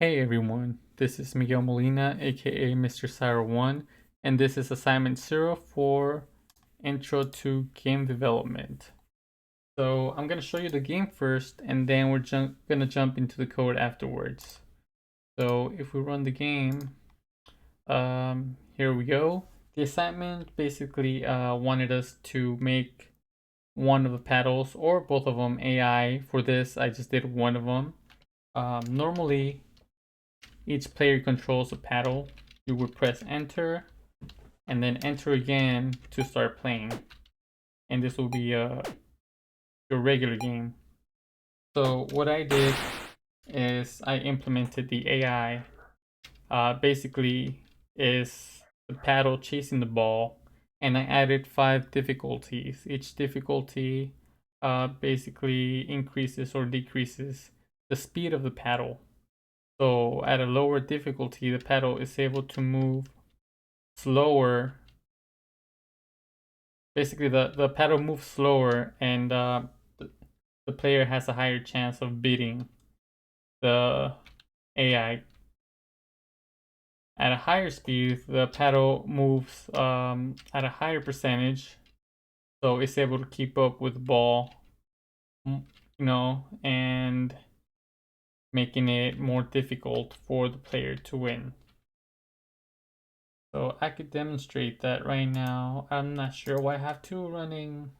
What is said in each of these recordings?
Hey everyone, this is Miguel Molina, aka Mr. Syro1, and this is assignment 0 for Intro to Game Development. So I'm going to show you the game first, and then we're going to jump into the code afterwards. So if we run the game, here we go. The assignment basically wanted us to make one of the paddles or both of them AI. For this, I just did one of them. Normally, each player controls a paddle. You would press enter and then enter again to start playing. And this will be your regular game. So what I did is I implemented the AI. Basically is the paddle chasing the ball, and I added 5 difficulties. Each difficulty basically increases or decreases the speed of the paddle. So at a lower difficulty, the paddle is able to move slower. Basically, the paddle moves slower, and the player has a higher chance of beating the AI. At a higher speed, the paddle moves at a higher percentage, so it's able to keep up with the ball, and making it more difficult for the player to win. So I could demonstrate that right now. I'm not sure why I have two running.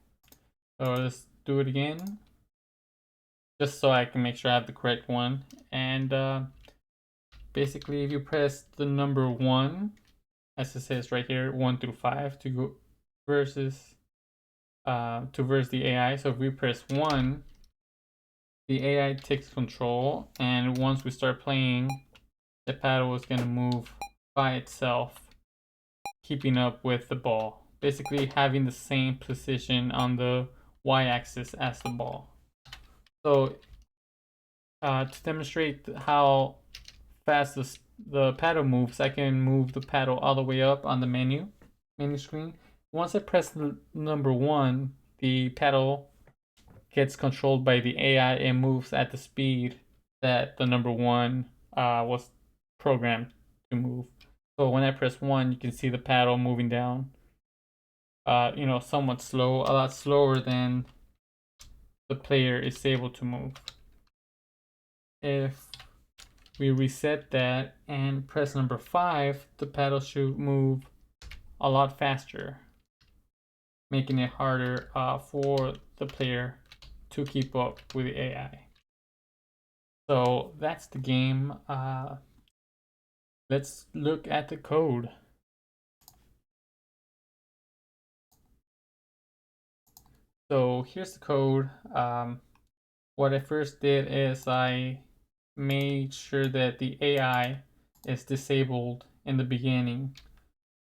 So let's do it again, just so I can make sure I have the correct one. And basically, if you press the number 1, as it says right here, 1 through 5 to go versus to verse the AI. So if we press 1, the AI takes control, and once we start playing, the paddle is going to move by itself, keeping up with the ball, basically having the same position on the y-axis as the ball. So to demonstrate how fast the paddle moves, I can move the paddle all the way up on the menu screen. Once I press the number 1, the paddle gets controlled by the AI and moves at the speed that the number 1 was programmed to move. So when I press 1, you can see the paddle moving down, somewhat slow, a lot slower than the player is able to move. If we reset that and press number 5, the paddle should move a lot faster, making it harder for the player to keep up with the AI. So that's the game. Let's look at the code. So here's the code. What I first did is I made sure that the AI is disabled in the beginning,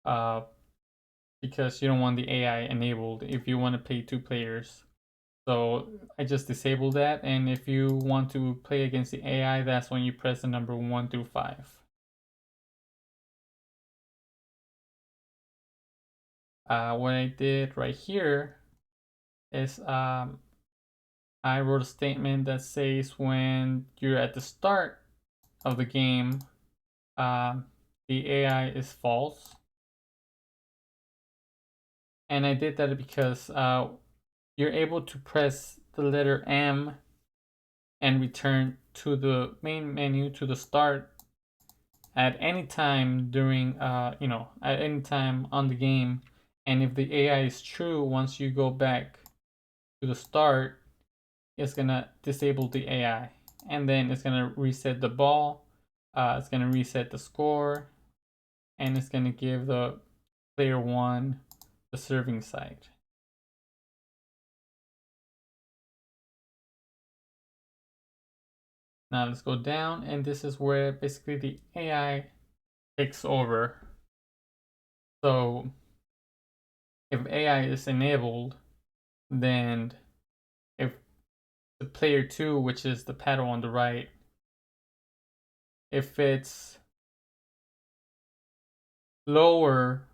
because you don't want the AI enabled if you want to play 2 players. So I just disabled that, and if you want to play against the AI, that's when you press the number 1 through 5. What I did right here is I wrote a statement that says when you're at the start of the game, the AI is false. And I did that because you're able to press the letter M and return to the main menu, to the start, at any time during, at any time on the game. And if the AI is true, once you go back to the start, it's gonna disable the AI, and then it's gonna reset the ball. It's gonna reset the score, and it's gonna give the player 1 the serving side. Now let's go down, and this is where basically the AI takes over. So if AI is enabled, then if the player 2, which is the paddle on the right, if it's lower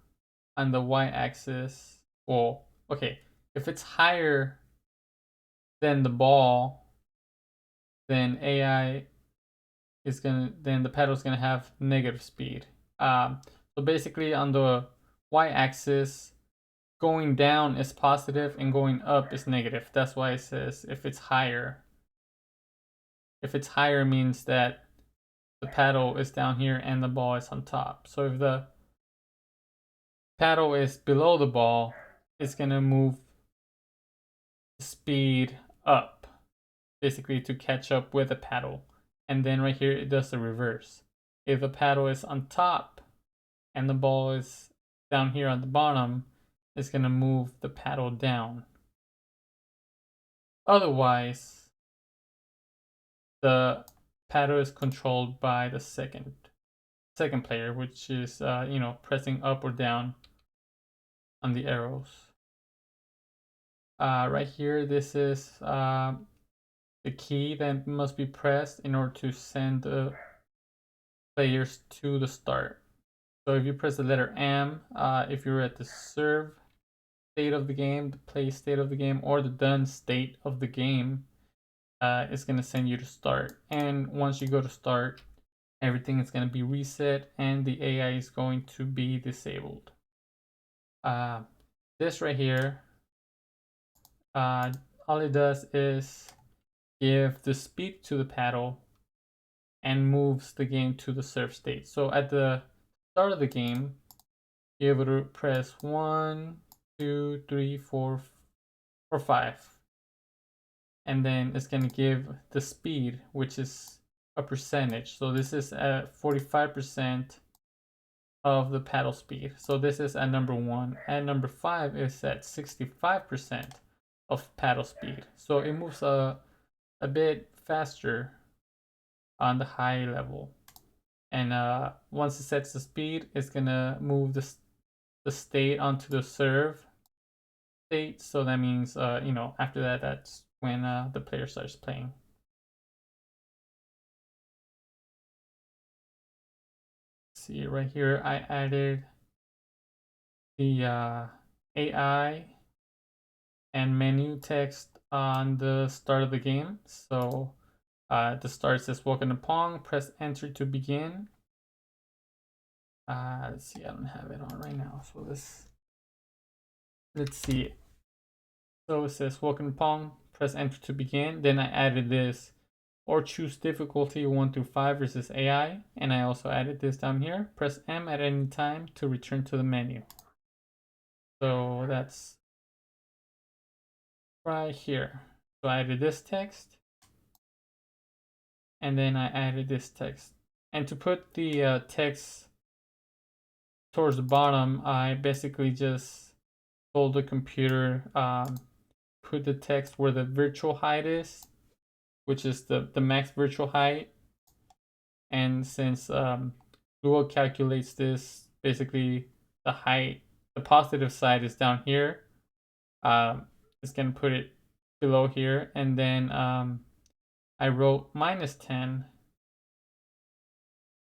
on the y-axis, well, okay, if it's higher than the ball, then AI then the paddle is gonna have negative speed. So basically on the y-axis, going down is positive and going up is negative. That's why it says if it's higher. If it's higher means that the paddle is down here and the ball is on top. So if the paddle is below the ball, it's gonna move the speed up, basically to catch up with the paddle. And then right here it does the reverse. If the paddle is on top and the ball is down here on the bottom, it's gonna move the paddle down. Otherwise, the paddle is controlled by the second player, which is pressing up or down on the arrows. Right here, this is the key that must be pressed in order to send the players to the start. So if you press the letter M, if you're at the serve state of the game, the play state of the game, or the done state of the game, it's going to send you to start. And once you go to start, everything is going to be reset and the AI is going to be disabled. This right here, all it does is give the speed to the paddle and moves the game to the serve state. So at the start of the game, you're able to press 1, 2, 3, 4, or 5. And then it's going to give the speed, which is a percentage. So this is at 45% of the paddle speed. So this is at number 1. At number 5 is at 65% of paddle speed. So it moves a bit faster on the high level. And once it sets the speed, it's gonna move the state onto the serve state. So that means after that, that's when the player starts playing. See right here, I added the AI and menu text on the start of the game. So at the start says welcome to Pong, press enter to begin. Let's see, I don't have it on right now. So let's see. So it says welcome to Pong, press enter to begin. Then I added this or choose difficulty 1 through 5 versus AI. And I also added this down here. Press M at any time to return to the menu. So that's right here. So I added this text. And then I added this text. And to put the text towards the bottom, I basically just told the computer put the text where the virtual height is, which is the max virtual height. And since Google calculates this, basically the height, the positive side is down here. It's gonna put it below here, and then I wrote -10.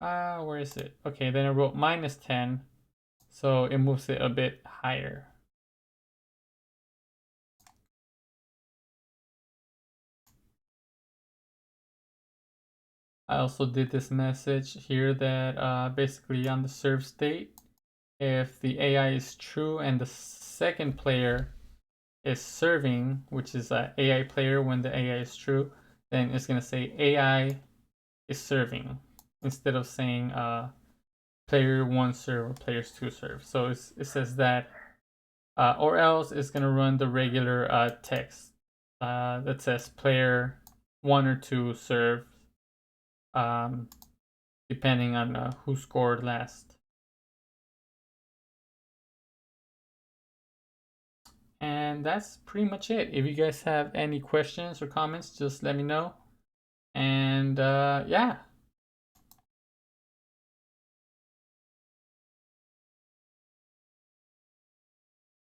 Where is it? Okay, then I wrote -10, so it moves it a bit higher. I also did this message here that basically on the serve state, if the AI is true and the second player is serving, which is an AI player when the AI is true, then it's going to say AI is serving instead of saying player 1 serve or players 2 serve. So it says that, or else it's going to run the regular text that says player 1 or 2 serve, depending on who scored last. And that's pretty much it. If you guys have any questions or comments, just let me know. And yeah.